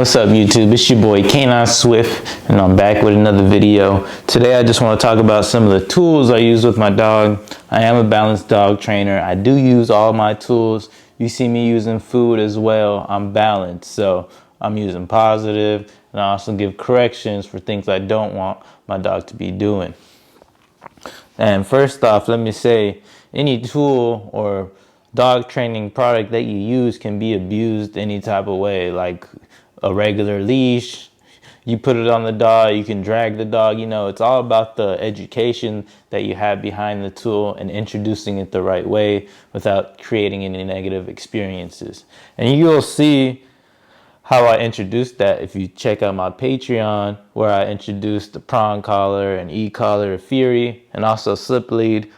What's up YouTube? It's your boy Canine Swift and I'm back with another video. Today I just want to talk about some of the tools I use with my dog. I am a balanced dog trainer. I do use all my tools. You see me using food as well. I'm balanced, so I'm using positive, and I also give corrections for things I don't want my dog to be doing. And first off, let me say any tool or dog training product that you use can be abused any type of way, like a regular leash. You put it on the dog, you can drag the dog. You know, it's all about the education that you have behind the tool and introducing it the right way without creating any negative experiences. And you'll see how I introduced that if you check out my Patreon, where I introduced the prong collar and e-collar Fury, and also slip lead,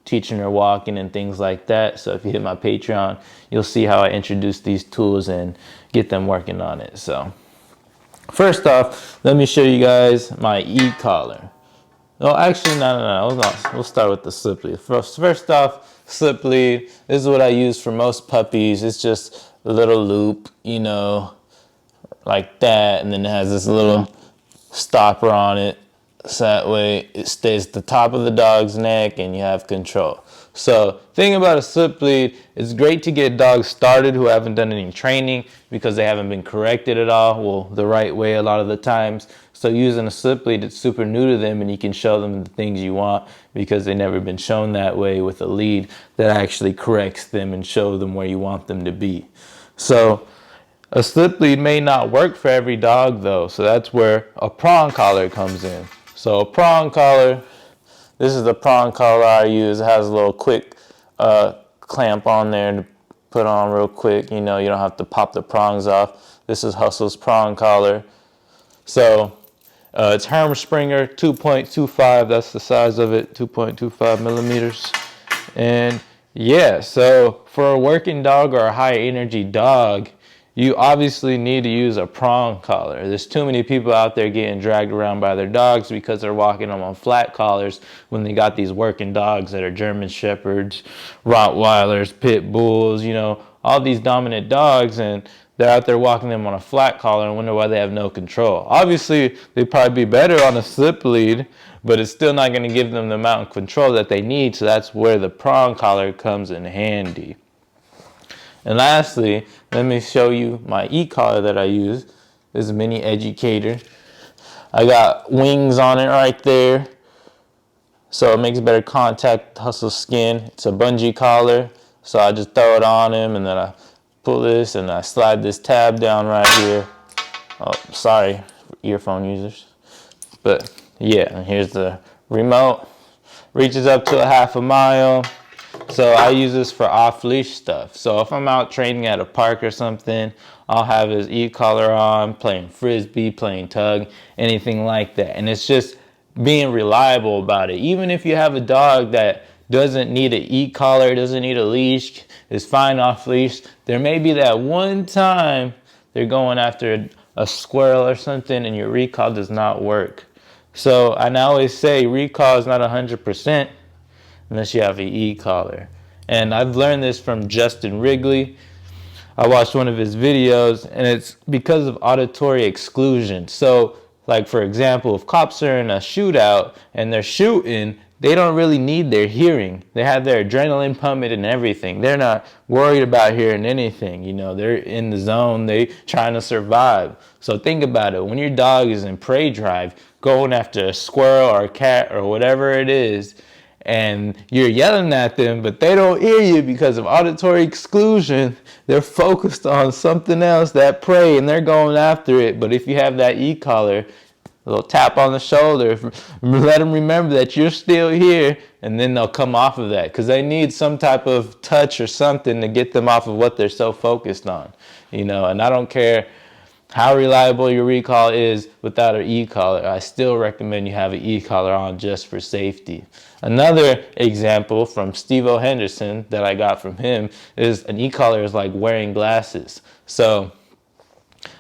teaching her walking and things like that. So if you hit my Patreon, you'll see how I introduce these tools and get them working on it. So first off, let me show you guys my e-collar. No, actually, no. We'll start with the slip lead. First off, slip lead. This is what I use for most puppies. It's just a little loop, you know, like that, and then it has this little stopper on it, so that way it stays at the top of the dog's neck and you have control. So thing about a slip lead, it's great to get dogs started who haven't done any training because they haven't been corrected at all, well, the right way a lot of the times. So using a slip lead, it's super new to them, and you can show them the things you want because they've never been shown that way with a lead that actually corrects them and shows them where you want them to be. So a slip lead may not work for every dog though, so that's where a prong collar comes in. So a prong collar, this is the prong collar I use. It has a little quick clamp on there to put on real quick. You know, you don't have to pop the prongs off. This is Hustle's prong collar. So it's Herm Sprenger 2.25, that's the size of it, 2.25 millimeters. And yeah, so for a working dog or a high energy dog, you obviously need to use a prong collar. There's too many people out there getting dragged around by their dogs because they're walking them on flat collars when they got these working dogs that are German Shepherds, Rottweilers, Pit Bulls, you know, all these dominant dogs, and they're out there walking them on a flat collar and wonder why they have no control. Obviously, they'd probably be better on a slip lead, but it's still not going to give them the amount of control that they need, so that's where the prong collar comes in handy. And lastly, let me show you my e-collar that I use. This is Mini Educator. I got wings on it right there, so it makes better contact with Hustle's skin. It's a bungee collar, so I just throw it on him, and then I pull this and I slide this tab down right here. Oh, sorry, earphone users. But yeah, and here's the remote. Reaches up to a half a mile. So I use this for off-leash stuff. So if I'm out training at a park or something, I'll have his e-collar on, playing frisbee, playing tug, anything like that. And it's just being reliable about it. Even if you have a dog that doesn't need an e-collar, doesn't need a leash, is fine off-leash, there may be that one time they're going after a squirrel or something and your recall does not work. So I always say recall is not 100%. Unless you have an e-collar. And I've learned this from Justin Wrigley. I watched one of his videos, and it's because of auditory exclusion. So, like for example, if cops are in a shootout and they're shooting, they don't really need their hearing. They have their adrenaline pumping and everything. They're not worried about hearing anything. You know, they're in the zone. They're trying to survive. So think about it. When your dog is in prey drive, going after a squirrel or a cat or whatever it is, and you're yelling at them, but they don't hear you because of auditory exclusion. They're focused on something else, that prey, and they're going after it. But if you have that e-collar, a little tap on the shoulder, let them remember that you're still here, and then they'll come off of that because they need some type of touch or something to get them off of what they're so focused on. You know, and I don't care how reliable your recall is without an e-collar. I still recommend you have an e-collar on just for safety. Another example from Steve-O Henderson that I got from him is an e-collar is like wearing glasses. So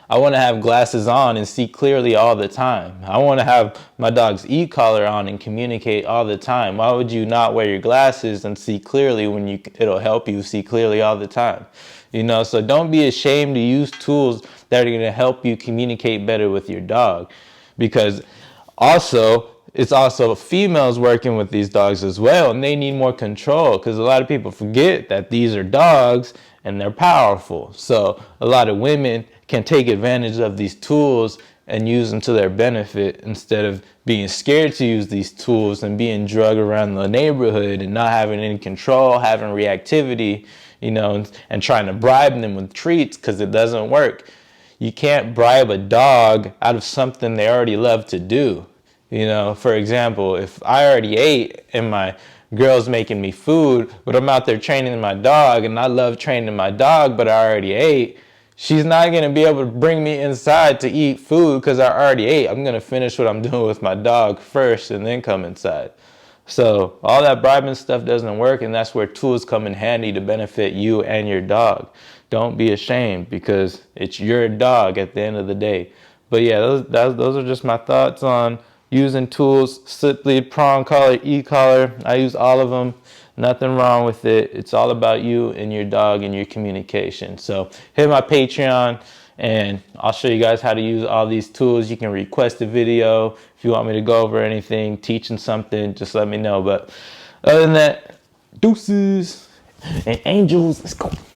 I want to have glasses on and see clearly all the time. I want to have my dog's e-collar on and communicate all the time. Why would you not wear your glasses and see clearly when it'll help you see clearly all the time? You know, so don't be ashamed to use tools that are going to help you communicate better with your dog. Because also, it's also females working with these dogs as well, and they need more control, because a lot of people forget that these are dogs and they're powerful. So a lot of women can take advantage of these tools and use them to their benefit, instead of being scared to use these tools and being drugged around the neighborhood and not having any control, having reactivity, you know, and trying to bribe them with treats, because it doesn't work. You can't bribe a dog out of something they already love to do. You know, for example, if I already ate and my girl's making me food, but I'm out there training my dog and I love training my dog, but I already ate, she's not going to be able to bring me inside to eat food because I already ate. I'm going to finish what I'm doing with my dog first and then come inside. So all that bribing stuff doesn't work, and that's where tools come in handy to benefit you and your dog. Don't be ashamed, because it's your dog at the end of the day. But yeah, those are just my thoughts on using tools. Slip lead, prong collar, e-collar. I use all of them. Nothing wrong with it. It's all about you and your dog and your communication. So hit my Patreon and I'll show you guys how to use all these tools. You can request a video if you want me to go over anything, teaching something, just let me know. But other than that, deuces and angels, let's go.